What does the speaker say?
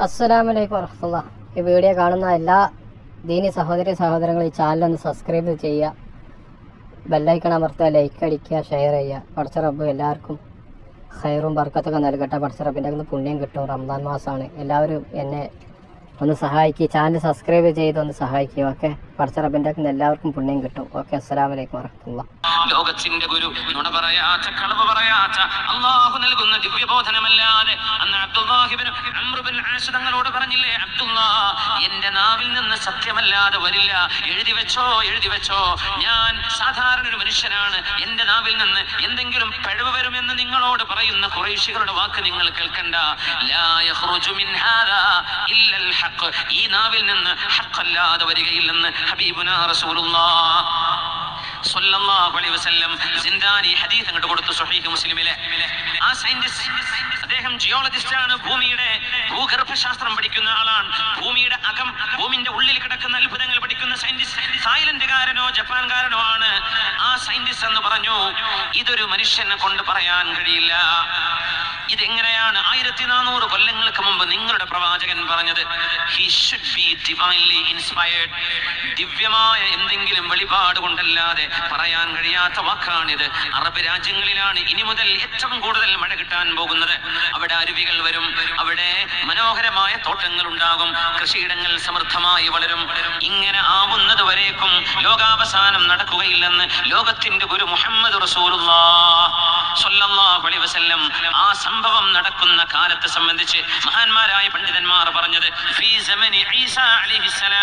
അസ്സലാമലൈക്കും വറഹ്മത്തുള്ളാഹി. ഈ വീഡിയോ കാണുന്ന എല്ലാ ദീനി സഹോദരങ്ങളും ഈ ചാനലൊന്ന് സബ്സ്ക്രൈബ് ചെയ്യുക, ബെല്ലൈക്കൺ അമർത്തുക, ലൈക്ക് അടിക്കുക, ഷെയർ ചെയ്യുക. പടച്ച റബ്ബ് എല്ലാവർക്കും ഖൈറും ബർക്കത്തൊക്കെ നൽകട്ടെ. പടച്ച റബ്ബിൻ്റെ പുണ്യം കിട്ടും. റമദാൻ മാസമാണ്. എല്ലാവരും എന്നെ ഒന്ന് സഹായിക്കുക, ചാനൽ സബ്സ്ക്രൈബ് ചെയ്തൊന്ന് സഹായിക്കുക. ഓക്കെ, പടച്ച റബ്ബിൻ്റെ എല്ലാവർക്കും പുണ്യം കിട്ടും. ഓക്കെ, അസ്സലാമലൈക്കും വറഹ്മത്തുള്ളാഹി. ലോകത്തിന്റെ ഗുരു, നുണ പറയാത്ത, കളവ് പറയാത്ത, അല്ലാഹു നൽകുന്ന ദിവ്യബോധനമല്ലാതെ അന്ന് അബ്ദുല്ലാഹി ഇബ്നു അംർ ഇബ്നുൽ ആസ് തങ്ങളോട് പറഞ്ഞില്ലേ, അബ്ദുല്ലാ, എന്റെ നാവിൽ നിന്ന് സത്യമല്ലാതെ വരില്ല, എഴുതി വെച്ചോ. ഞാൻ സാധാരണ ഒരു മനുഷ്യനാണ്, എന്റെ നാവിൽ നിന്ന് എന്തെങ്കിലും പിഴവ് വരുമെന്ന് നിങ്ങളോട് പറയുന്ന ഖുറൈശികളുടെ വാക്ക് നിങ്ങൾ കേൾക്കണ്ട. ലാ യഖ്റുജു മിൻ ഹാദാ ഇല്ലൽ ഹഖ്. ഈ നാവിൽ നിന്ന് ഹഖല്ലാതെ വരികയില്ലെന്ന് ഹബീബുനാ റസൂലുള്ളാഹ് സ്വല്ലല്ലാഹു അലൈഹി വസല്ലം സിൻദാനി ഹദീസ് അങ്ങോട്ട് കൊടുത്തു സ്വഹീഹ് മുസ്ലിമിലെ. ആ സയന്റിസ്റ്റ്, അദ്ദേഹം ജിയോളജിസ്റ്റ് ആണ്, ഭൂഗർഭശാസ്ത്രം പഠിക്കുന്ന ആളാണ്, ഭൂമിയുടെ അകം, ഭൂമിന്റെ ഉള്ളിൽ കിടക്കുന്ന അത്ഭുതങ്ങൾ പഠിക്കുന്ന സയന്റിസ്റ്റ്. തായ്ലൻഡുകാരനോ ജപ്പാൻകാരനോ ആണ് ആ സയന്റിസ്റ്റ് എന്ന് പറഞ്ഞു, ഇതൊരു മനുഷ്യനെ കൊണ്ട് പറയാൻ കഴിയില്ല. ഇതെങ്ങനെയാണ് 1400 കൊല്ലങ്ങൾക്ക് മുമ്പ് നിങ്ങളുടെ പ്രവാചകൻ പറഞ്ഞത്? He should be divinely inspired. ദിവ്യമായ എന്തെങ്കിലും വെളിപാട് കൊണ്ടല്ലാതെ പറയാൻ കഴിയാത്ത വാക്കാണിത്. അറബ് രാജ്യങ്ങളിലാണ് ഇനി മുതൽ ഏറ്റവും കൂടുതൽ മഴ കിട്ടാൻ പോകുന്നത്. അവിടെ അരുവികൾ വരും, അവിടെ മനോഹരമായ തോട്ടങ്ങൾ ഉണ്ടാകും, കൃഷിയിടങ്ങൾ സമൃദ്ധമായി വളരും. ഇങ്ങനെ ആവുന്നത് വരേക്കും ലോകാവസാനം നടക്കുകയില്ലെന്ന് ലോകത്തിന്റെ ഗുരു മുഹമ്മദ് റസൂലുള്ളാഹ് സ്വല്ലല്ലാഹു അലൈഹി വസല്ലം ആ സംഭവം നടക്കുന്ന കാലത്തെ സംബന്ധിച്ച് മഹാന്മാരായ പണ്ഡിതന്മാർ പറഞ്ഞത്, ഫീ സമനി ഈസാ അലൈഹിസ്സലാം